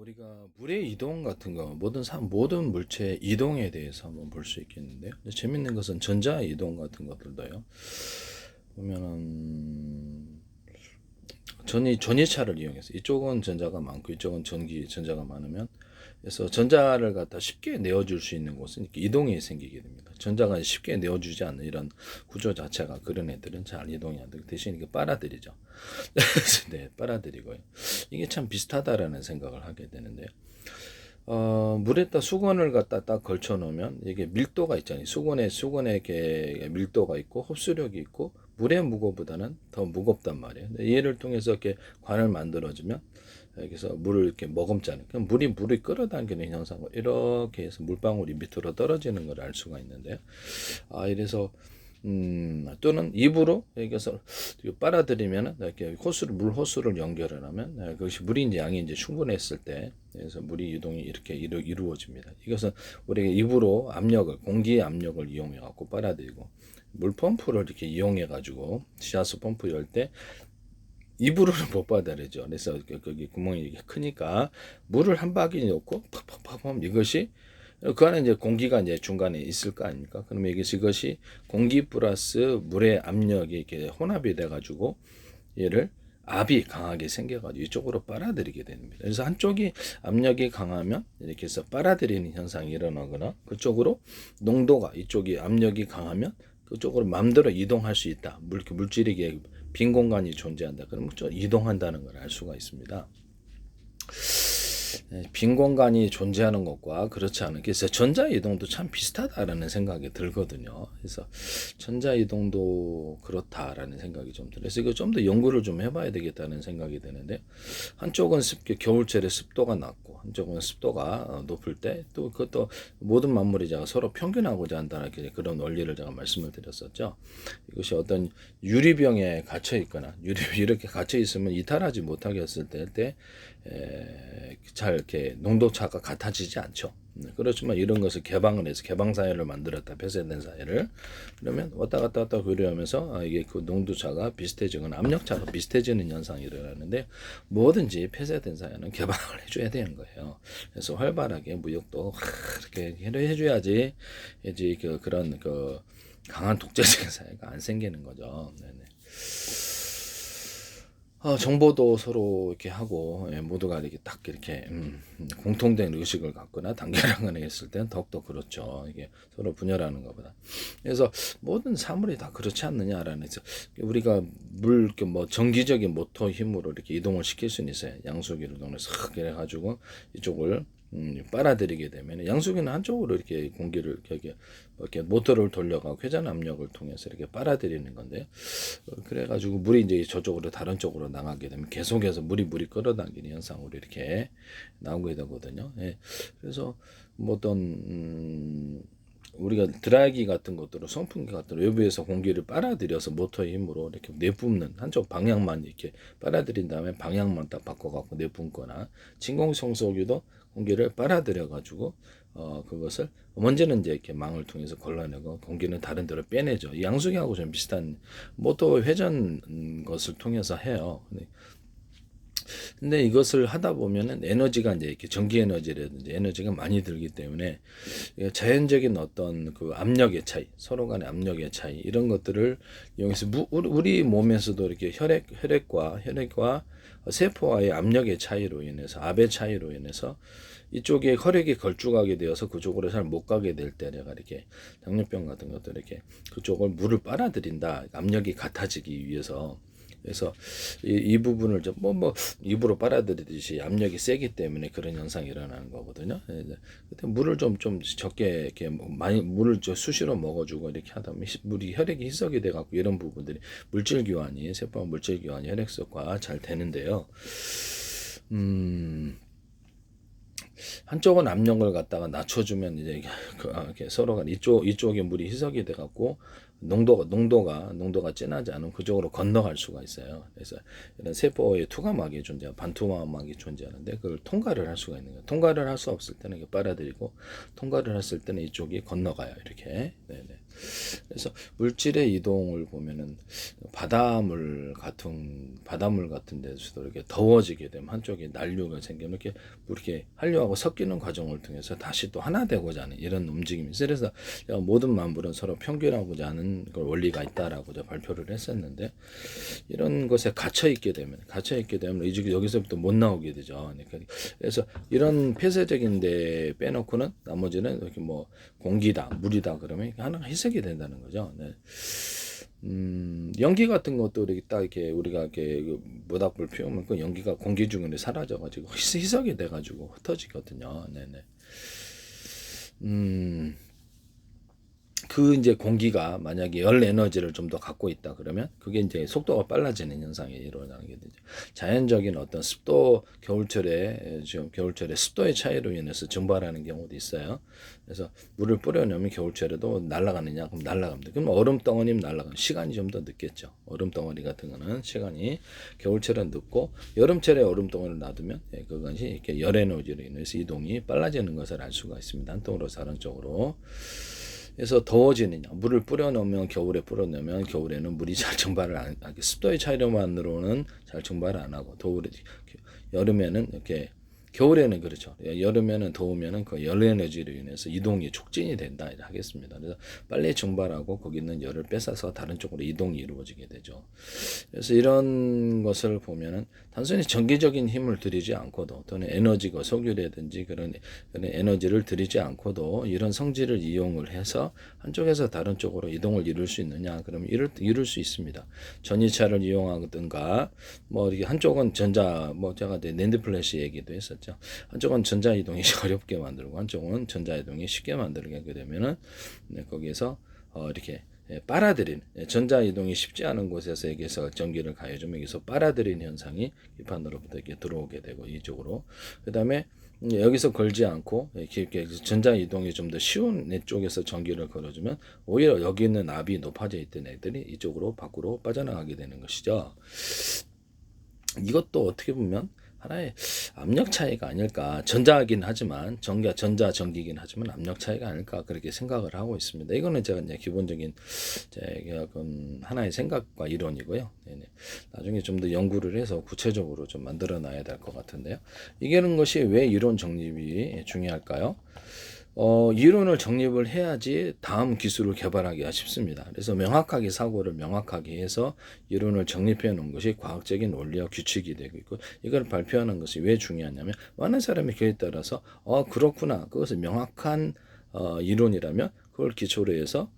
우리가 물의 이동 같은 거 모든 물체의 이동에 대해서 한번 볼 수 있겠는데요. 근데 재밌는 것은 전자 이동 같은 것들도요. 보면은 전이차를 이용해서 이쪽은 전자가 많고 이쪽은 전자가 많으면 그래서 전자를 갖다 쉽게 내어줄 수 있는 곳은 이렇게 이동이 생기게 됩니다. 전자가 쉽게 내어주지 않는 이런 구조 자체가 그런 애들은 잘 이동이 안 되고 대신 이게 빨아들이죠. 네, 빨아들이고요. 이게 참 비슷하다라는 생각을 하게 되는데요. 물에다 수건을 갖다 딱 걸쳐 놓으면 이게 밀도가 있잖아요. 수건에 이렇게 밀도가 있고 흡수력이 있고 물의 무게보다는 더 무겁단 말이에요. 얘를 통해서 이렇게 관을 만들어주면 여기서 물을 이렇게 머금잖아요. 그럼 물이 끌어당기는 현상을 이렇게 해서 물방울이 밑으로 떨어지는 걸 알 수가 있는데요. 이래서 또는 입으로 여기서 빨아들이면 이렇게 물 호수를 연결을 하면 그것이 물이 이제 양이 이제 충분했을 때 그래서 물이 유동이 이렇게 이루어집니다. 이것은 우리가 입으로 공기의 압력을 이용해 갖고 빨아들이고 물 펌프를 이렇게 이용해 가지고 지하수 펌프 열 때 입으로는 못 받아들이죠. 그래서 거기 구멍이 이렇게 크니까 물을 한 바퀴 넣고 팍팍팍 이것이 그 안에 이제 공기가 이제 중간에 있을 거 아닙니까? 그러면 이것이 공기 플러스 물의 압력이 이렇게 혼합이 돼가지고 얘를 압이 강하게 생겨가지고 이쪽으로 빨아들이게 됩니다. 그래서 한쪽이 압력이 강하면 이렇게 해서 빨아들이는 현상이 일어나거나 그쪽으로 농도가 이쪽이 압력이 강하면 그쪽으로 마음대로 이동할 수 있다. 물질이 빈 공간이 존재한다. 그러면 이동한다는 걸 알 수가 있습니다. 빈 공간이 존재하는 것과 그렇지 않은 그래서 전자 이동도 참 비슷하다라는 생각이 들거든요. 그래서 전자 이동도 그렇다라는 생각이 좀 들어요. 그래서 이거 좀 더 연구를 좀 해봐야 되겠다는 생각이 드는데 한쪽은 겨울철에 습도가 낮고 한쪽은 습도가 높을 때 또 그것도 모든 만물이 서로 평균하고자 한다는 그런 원리를 제가 말씀을 드렸었죠. 이것이 어떤 유리병에 갇혀 있거나 이렇게 갇혀 있으면 이탈하지 못하게 했을 때 잘 이렇게 농도차가 같아지지 않죠. 그렇지만 이런 것을 개방을 해서 개방 사회를 만들었다. 폐쇄된 사회를 그러면 왔다 갔다 교류하면서 이게 그 농도차가 비슷해지거나 압력차가 비슷해지는 현상이 일어나는데 뭐든지 폐쇄된 사회는 개방을 해줘야 되는 거예요. 그래서 활발하게 무역도 이렇게 해줘야지 이제 그런 강한 독재적인 사회가 안 생기는 거죠. 네네. 정보도 서로 이렇게 하고 모두가 이렇게 딱 이렇게 공통된 의식을 갖거나 단결하거나 했을 때는 더욱더 그렇죠. 이게 서로 분열하는 것보다. 그래서 모든 사물이 다 그렇지 않느냐라는 우리가 이렇게 정기적인 모터 힘으로 이렇게 이동을 시킬 수는 있어요. 양수기를 이동해서 이래 가지고 이쪽을 빨아들이게 되면 양수기는 한쪽으로 이렇게 공기를 이렇게 모터를 돌려가고 회전 압력을 통해서 이렇게 빨아들이는 건데요. 그래가지고 물이 이제 저쪽으로 다른 쪽으로 나가게 되면 계속해서 물이 끌어당기는 현상으로 이렇게 나오게 되거든요. 예. 그래서 어떤 우리가 드라이기 같은 것들은 선풍기 같은 외부에서 공기를 빨아들여서 모터의 힘으로 이렇게 내뿜는 한쪽 방향만 이렇게 빨아들인 다음에 방향만 딱 바꿔갖고 내뿜거나 진공청소기도 공기를 빨아들여 가지고 그것을 먼지는 이제 이렇게 망을 통해서 걸러내고 공기는 다른 데로 빼내죠. 이 양수기하고 좀 비슷한 모터 회전 것을 통해서 해요. 근데 이것을 하다 보면은 에너지가 이제 이렇게 전기 에너지라든지 에너지가 많이 들기 때문에 자연적인 어떤 그 압력의 차이, 서로 간의 압력의 차이 이런 것들을 이용해서 우리 몸에서도 이렇게 혈액과 세포와의 압력의 차이로 인해서 압의 차이로 인해서 이쪽에 혈액이 걸쭉하게 되어서 그쪽으로 잘 못 가게 될 때 내가 이렇게 당뇨병 같은 것들 이렇게 그쪽을 물을 빨아들인다 압력이 같아지기 위해서 그래서 이 부분을 좀 입으로 빨아들이듯이 압력이 세기 때문에 그런 현상이 일어나는 거거든요. 그때 물을 좀 적게 이렇게 많이 물을 수시로 먹어주고 이렇게 하다 보면 물이 혈액이 희석이 돼갖고 이런 부분들이 세포 물질 교환이 혈액속과 잘 되는데요. 한쪽은 압력을 갖다가 낮춰주면 이제 이렇게 서로가 이쪽에 물이 희석이 돼갖고 농도가 진하지 않은 그쪽으로 건너갈 수가 있어요. 그래서 이런 세포의 투과막이 반투과막이 존재하는데 그걸 통과를 할 수가 있는 거예요. 통과를 할 수 없을 때는 이게 빨아들이고 통과를 했을 때는 이쪽이 건너가요. 이렇게. 네네. 그래서 물질의 이동을 보면은 바닷물 같은 데서도 이렇게 더워지게 되면 한쪽에 난류가 생기면 이렇게 한류하고 섞이는 과정을 통해서 다시 또 하나 되고자 하는 이런 움직임이 있어요. 그래서 모든 만물은 서로 평균하고자 하는 그 원리가 있다라고 발표를 했었는데 이런 것에 갇혀 있게 되면 이제 여기서부터 못 나오게 되죠. 그래서 이런 폐쇄적인 데 빼놓고는 나머지는 이렇게 뭐 공기다, 물이다 그러면 하나가 희석이 된다는 거죠. 네. 연기 같은 것도 이렇게 딱 이렇게 우리가 이렇게 모닥불 피우면 그 연기가 공기 중에 사라져가지고 희석이 돼가지고 흩어지거든요. 네네. 그 이제 공기가 만약에 열 에너지를 좀 더 갖고 있다 그러면 그게 이제 속도가 빨라지는 현상이 일어나게 되죠. 자연적인 어떤 습도 겨울철에 습도의 차이로 인해서 증발하는 경우도 있어요. 그래서 물을 뿌려놓으면 겨울철에도 날아가느냐 그럼 날아갑니다. 그럼 얼음 덩어리면 날아가는 시간이 좀 더 늦겠죠. 얼음 덩어리 같은 거는 시간이 겨울철은 늦고 여름철에 얼음 덩어리를 놔두면 그것이 이렇게 열 에너지로 인해서 이동이 빨라지는 것을 알 수가 있습니다. 한 쪽으로 다른 쪽으로. 그래서 더워지느냐 물을 겨울에는 물이 잘 증발을 안 하고 습도의 차이로만으로는 잘 증발을 안 하고 여름에는 이렇게 겨울에는 그렇죠. 여름에는 더우면은 그 열 에너지로 인해서 이동이 촉진이 된다 하겠습니다. 그래서 빨리 증발하고 거기 있는 열을 뺏어서 다른 쪽으로 이동이 이루어지게 되죠. 그래서 이런 것을 보면은 단순히 전기적인 힘을 들이지 않고도 또는 에너지가 석유라든지 그런 에너지를 들이지 않고도 이런 성질을 이용을 해서 한쪽에서 다른 쪽으로 이동을 이룰 수 있느냐? 그러면 이룰 수 있습니다. 전기차를 이용하든가 뭐 이렇게 한쪽은 제가 낸드 플래시 얘기도 했었죠. 한쪽은 전자 이동이 어렵게 만들고 한쪽은 전자 이동이 쉽게 만들게 하게 되면은 거기에서 이렇게 빨아들인 전자 이동이 쉽지 않은 곳에서 전기를 가해주면 여기서 빨아들인 현상이 기판으로부터 이렇게 들어오게 되고 이쪽으로 그다음에 여기서 걸지 않고 이렇게 전자 이동이 좀 더 쉬운 내 쪽에서 전기를 걸어주면 오히려 여기 있는 압이 높아져 있던 애들이 이쪽으로 밖으로 빠져나가게 되는 것이죠. 이것도 어떻게 보면 하나의 압력 차이가 아닐까. 전자긴 하지만 전기긴 하지만 압력 차이가 아닐까 그렇게 생각을 하고 있습니다. 이거는 제가 이제 기본적인 하나의 생각과 이론이고요. 네네. 나중에 좀 더 연구를 해서 구체적으로 좀 만들어 놔야 될 것 같은데요. 이게는 것이 왜 이론 정립이 중요할까요? 이론을 정립을 해야지 다음 기술을 개발하기가 쉽습니다. 그래서 사고를 명확하게 해서 이론을 정립해 놓은 것이 과학적인 원리와 규칙이 되고 있고 이걸 발표하는 것이 왜 중요하냐면 많은 사람이 그에 따라서 그렇구나. 그것을 명확한 이론이라면 그걸 기초로 해서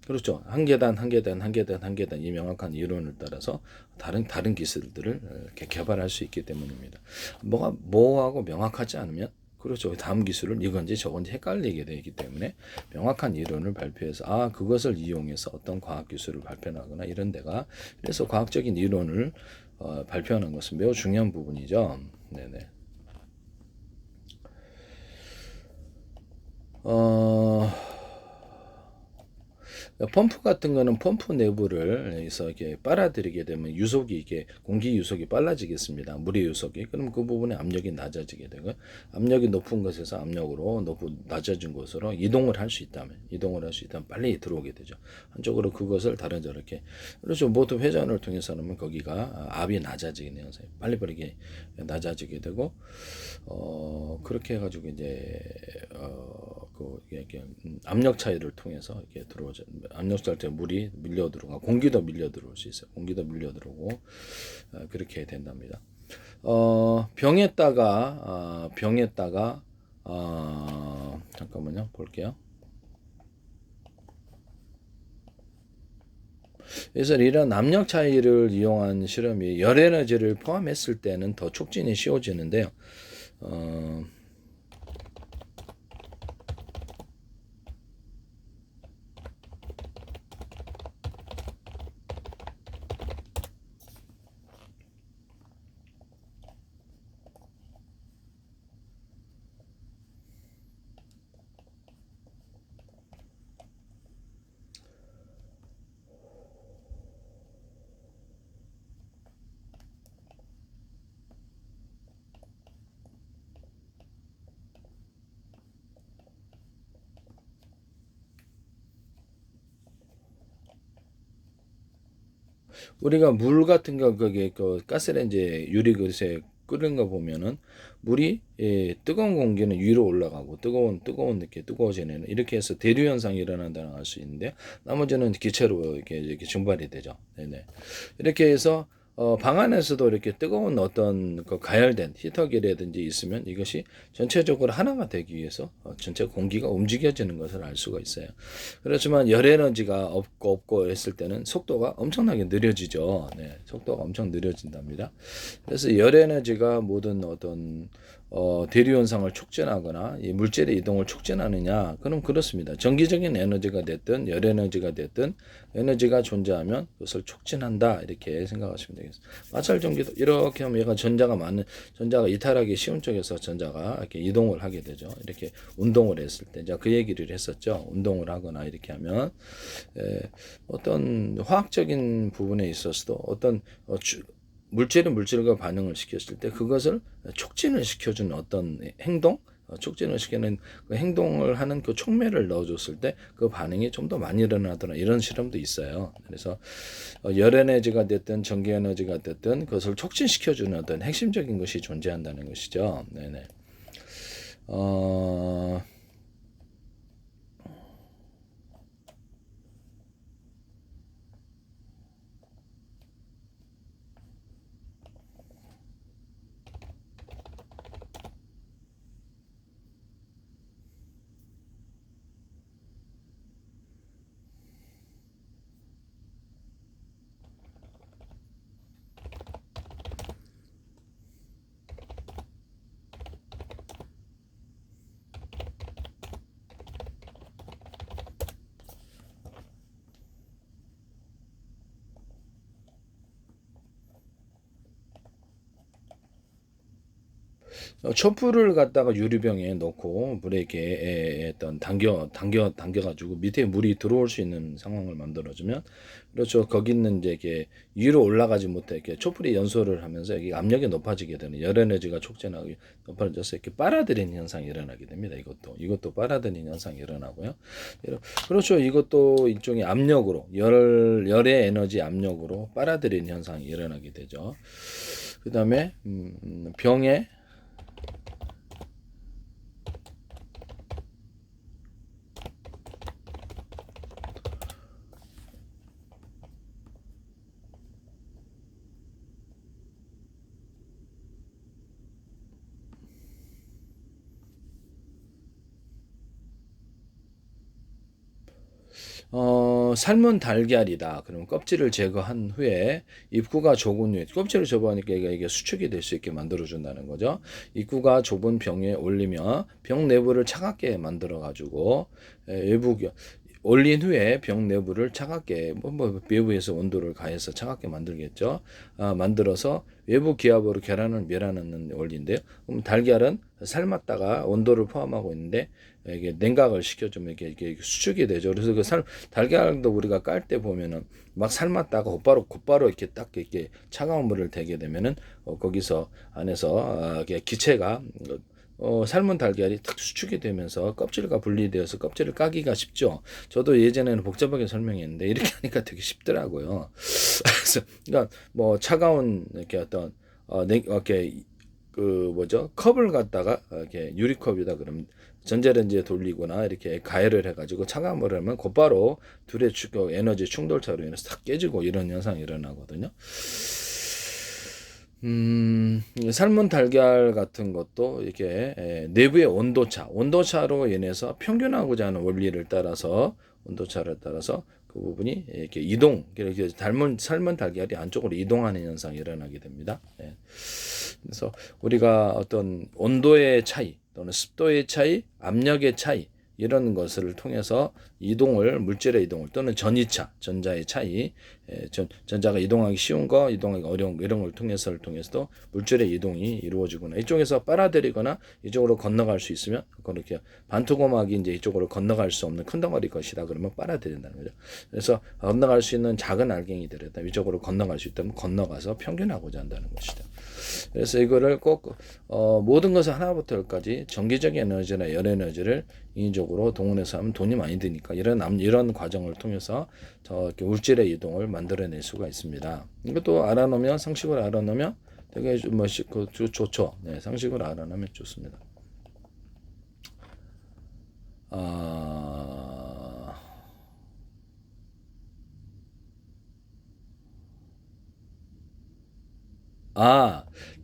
그렇죠. 한 계단 이 명확한 이론을 따라서 다른 기술들을 이렇게 개발할 수 있기 때문입니다. 뭐하고 명확하지 않으면 그렇죠. 다음 기술은 이건지 저건지 헷갈리게 되기 때문에 명확한 이론을 발표해서 그것을 이용해서 어떤 과학 기술을 발표하거나 이런 데가 그래서 과학적인 이론을 발표하는 것은 매우 중요한 부분이죠. 네네. 펌프 같은 거는 펌프 내부를 해서 이렇게 빨아들이게 되면 공기 유속이 빨라지겠습니다. 물의 유속이. 그럼 그 부분에 압력이 낮아지게 되고 압력이 높은 곳에서 낮아진 곳으로 이동을 할 수 있다면 빨리 들어오게 되죠. 한쪽으로 그것을 다른 저렇게 그렇죠. 모터 회전을 통해서 하면 거기가 압이 낮아지게 되는 현상이 빨리빨리 낮아지게 되고 그렇게 해가지고 이제 압력 차이를 통해서 이렇게 들어오죠. 압력 차이 때문에 물이 밀려 들어가 공기도 밀려 들어올 수 있어요. 공기도 밀려 들어오고 그렇게 된답니다. 병에다가 잠깐만요. 볼게요. 그래서 이런 압력 차이를 이용한 실험이 열 에너지를 포함했을 때는 더 촉진이 쉬워지는데요. 우리가 물 같은 거 그게 그 가스레인지에 유리 그릇에 끓는 거 보면은 물이 뜨거운 공기는 위로 올라가고 뜨거운 이렇게 뜨거워지는 이렇게 해서 대류 현상이 일어난다는 걸 알 수 있는데 나머지는 기체로 이렇게 증발이 되죠. 네네. 이렇게 해서 방 안에서도 이렇게 뜨거운 어떤 그 가열된 히터기라든지 있으면 이것이 전체적으로 하나가 되기 위해서 전체 공기가 움직여지는 것을 알 수가 있어요. 그렇지만 열 에너지가 없고 했을 때는 속도가 엄청나게 느려지죠. 네, 속도가 엄청 느려진답니다. 그래서 열 에너지가 모든 어떤 대류 현상을 촉진하거나 이 물질의 이동을 촉진하느냐? 그럼 그렇습니다. 전기적인 에너지가 됐든 열 에너지가 됐든 에너지가 존재하면 그것을 촉진한다 이렇게 생각하시면 되겠습니다. 마찰 전기도 이렇게 하면 얘가 전자가 이탈하기 쉬운 쪽에서 전자가 이렇게 이동을 하게 되죠. 이렇게 운동을 했을 때 제가 그 얘기를 했었죠. 운동을 하거나 이렇게 하면 어떤 화학적인 부분에 있어서도 어떤 물질과 반응을 시켰을 때 그것을 촉진을 시켜주는 어떤 행동, 촉진을 시키는 그 행동을 하는 그 촉매를 넣어줬을 때 그 반응이 좀 더 많이 일어나더라 이런 실험도 있어요. 그래서 열 에너지가 됐든 전기 에너지가 됐든 그것을 촉진시켜주는 어떤 핵심적인 것이 존재한다는 것이죠. 네네. 촛불을 갖다가 유리병에 넣고 물에 이렇게 어떤 당겨가지고 밑에 물이 들어올 수 있는 상황을 만들어주면 그렇죠. 거기 있는 이제 이렇게 위로 올라가지 못해 이렇게 촛불이 연소를 하면서 여기 압력이 높아지게 되는 열 에너지가 촉진하고 높아져서 이렇게 빨아들이는 현상이 일어나게 됩니다. 이것도 빨아들이는 현상이 일어나고요. 그렇죠. 이것도 일종의 압력으로 열의 에너지 압력으로 빨아들이는 현상이 일어나게 되죠. 그 다음에 병에 삶은 달걀이다. 그럼 껍질을 제거한 후에 입구가 좁은 후에 껍질을 제거하니까 이게 수축이 될 수 있게 만들어준다는 거죠. 입구가 좁은 병 위에 올리며 병 내부를 차갑게 만들어 가지고 외부 올린 후에 병 내부를 차갑게 외부에서 온도를 가해서 차갑게 만들겠죠. 만들어서 외부 기압으로 계란을 멸하는 원리인데요. 그럼 달걀은 삶았다가 온도를 포함하고 있는데 이게 냉각을 시켜주면 이게 수축이 되죠. 그래서 달걀도 우리가 깔 때 보면은 막 삶았다가 곧바로 이렇게 딱 이렇게 차가운 물을 대게 되면은 거기서 안에서 이게 기체가 삶은 달걀이 탁 수축이 되면서 껍질과 분리되어서 껍질을 까기가 쉽죠. 저도 예전에는 복잡하게 설명했는데 이렇게 하니까 되게 쉽더라고요. 그래서 그러니까 뭐 차가운 이렇게 어떤 이렇게 그 뭐죠? 컵을 갖다가 이렇게 유리컵이다 그러면 전자레인지에 돌리거나 이렇게 가열을 해가지고 차가운 물을 하면 곧바로 둘의 에너지 충돌차로 인해서 탁 깨지고 이런 현상이 일어나거든요. 삶은 달걀 같은 것도 이렇게 내부의 온도차로 인해서 평균하고자 하는 원리를 따라서 온도차를 따라서 그 부분이 이렇게 이렇게 삶은 달걀이 안쪽으로 이동하는 현상이 일어나게 됩니다. 예. 그래서 우리가 어떤 온도의 차이 또는 습도의 차이, 압력의 차이 이런 것을 통해서 물질의 이동을 또는 전자의 차이, 전자가 이동하기 쉬운 거, 이동하기 어려운 거 이런 걸 통해서도 물질의 이동이 이루어지거나 이쪽에서 빨아들이거나 이쪽으로 건너갈 수 있으면 그렇게 반토막이 이제 이쪽으로 건너갈 수 없는 큰 덩어리 것이다 그러면 빨아들인다는 거죠. 그래서 건너갈 수 있는 작은 알갱이들을 이쪽으로 건너갈 수 있다면 건너가서 평균하고자 한다는 것이다. 그래서 이거를 꼭 모든 것을 하나부터 열까지 전기적 에너지나 열 에너지를 인위적으로 동원해서 하면 돈이 많이 드니까 되니까 이런 과정을 통해서 이렇게 물질의 이동을 만들어낼 수가 있습니다. 이것도 알아놓으면 상식으로 알아놓으면 되게 좋죠. 네, 상식으로 알아놓으면 좋습니다.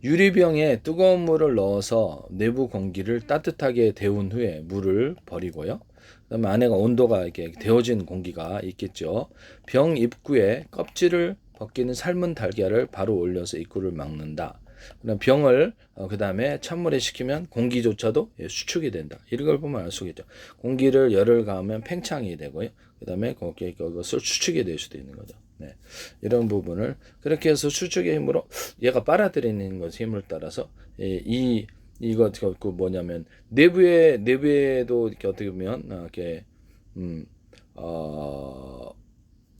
유리병에 뜨거운 물을 넣어서 내부 공기를 따뜻하게 데운 후에 물을 버리고요. 그다음에 안에가 온도가 이렇게 데워진 공기가 있겠죠. 병 입구에 껍질을 벗기는 삶은 달걀을 바로 올려서 입구를 막는다. 그다음 병을 그다음에 찬물에 식히면 공기조차도 수축이 된다. 이런 걸 보면 알 수 있겠죠. 공기를 열을 가하면 팽창이 되고요. 그다음에 그것을 수축이 될 수도 있는 거죠. 네. 이런 부분을 그렇게 해서 수축의 힘으로 얘가 빨아들이는 것 힘을 따라서 이거 그 뭐냐면 내부에도 이렇게 어떻게 보면 이렇게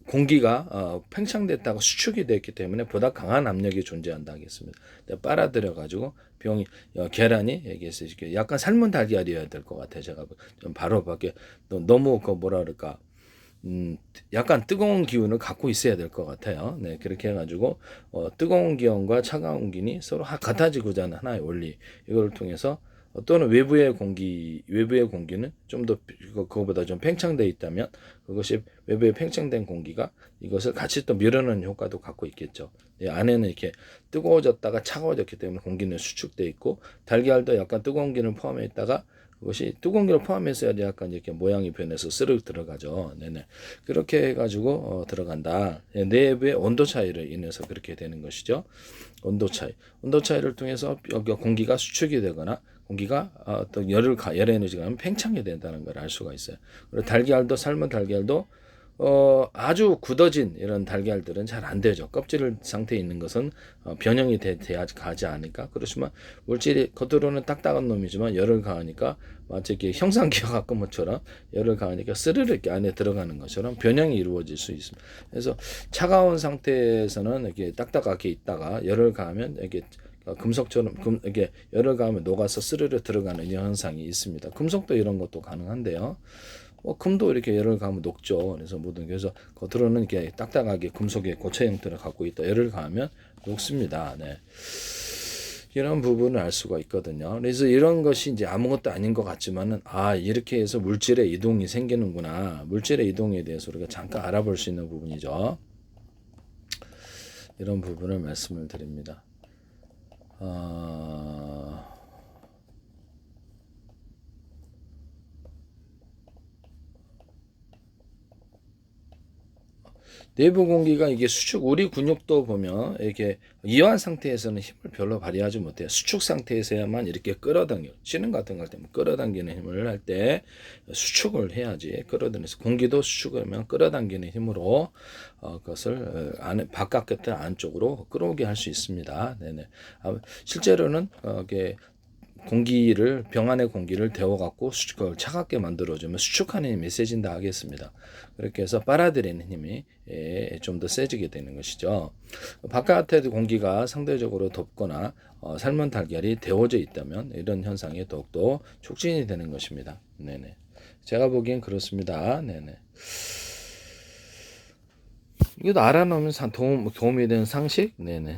공기가 팽창됐다가 수축이 됐기 때문에 보다 강한 압력이 존재한다 하겠습니다. 빨아들여 가지고 병이 계란이 여기에서 이렇게 약간 삶은 달걀이어야 될 것 같아요. 제가 좀 바로 밖에 너무 그 뭐라 그럴까 약간 뜨거운 기운을 갖고 있어야 될 것 같아요. 네, 그렇게 해가지고 뜨거운 기운과 차가운 기운이 서로 같아지고자 하는 하나의 원리 이걸 통해서 또는 외부의 공기는 좀 더 그거보다 좀 팽창되어 있다면 그것이 외부에 팽창된 공기가 이것을 같이 또 밀어넣는 효과도 갖고 있겠죠. 이 안에는 이렇게 뜨거워졌다가 차가워졌기 때문에 공기는 수축돼 있고 달걀도 약간 뜨거운 기운을 포함해 있다가 그것이 뜨거운 기를 포함해서 약간 이렇게 모양이 변해서 스르륵 들어가죠. 네네. 그렇게 해가지고 들어간다. 내부의 온도 차이를 인해서 그렇게 되는 것이죠. 온도 차이를 통해서 공기가 수축이 되거나 공기가 또 열의 에너지가 하면 팽창이 된다는 걸 알 수가 있어요. 그리고 삶은 달걀도 아주 굳어진 이런 달걀들은 잘 안 되죠. 껍질 상태에 있는 것은 변형이 돼야 가지 않을까. 그렇지만 물질이 겉으로는 딱딱한 놈이지만 열을 가하니까 마치 이렇게 형상기와 가까운 것처럼 열을 가하니까 스르르 이렇게 안에 들어가는 것처럼 변형이 이루어질 수 있습니다. 그래서 차가운 상태에서는 이렇게 딱딱하게 있다가 열을 가하면 이렇게 금속처럼 이게 열을 가하면 녹아서 스르르 들어가는 현상이 있습니다. 금속도 이런 것도 가능한데요. 금도 이렇게 열을 가하면 녹죠. 그래서 겉으로는 이렇게 딱딱하게 금속의 고체 형태를 갖고 있다. 열을 가하면 녹습니다. 네. 이런 부분을 알 수가 있거든요. 그래서 이런 것이 이제 아무것도 아닌 것 같지만은 이렇게 해서 물질의 이동이 생기는구나. 물질의 이동에 대해서 우리가 잠깐 알아볼 수 있는 부분이죠. 이런 부분을 말씀을 드립니다. 내부 공기가 이게 우리 근육도 보면 이렇게 이완 상태에서는 힘을 별로 발휘하지 못해요. 수축 상태에서야만 이렇게 끌어당겨. 쉬는 같은 걸 때문에 끌어당기는 힘을 할 때 수축을 해야지. 끌어당겨서 공기도 수축을 하면 끌어당기는 힘으로 그것을 바깥 안쪽으로 끌어오게 할 수 있습니다. 네네. 실제로는 이게 병 안의 공기를 데워갖고 그걸 차갑게 만들어주면 수축하는 힘이 세진다 하겠습니다. 그렇게 해서 빨아들이는 힘이 좀 더 세지게 되는 것이죠. 바깥의 공기가 상대적으로 덥거나 삶은 달걀이 데워져 있다면 이런 현상이 더욱더 촉진이 되는 것입니다. 네네. 제가 보기엔 그렇습니다. 네네. 이것도 알아놓으면 도움이 되는 상식? 네네.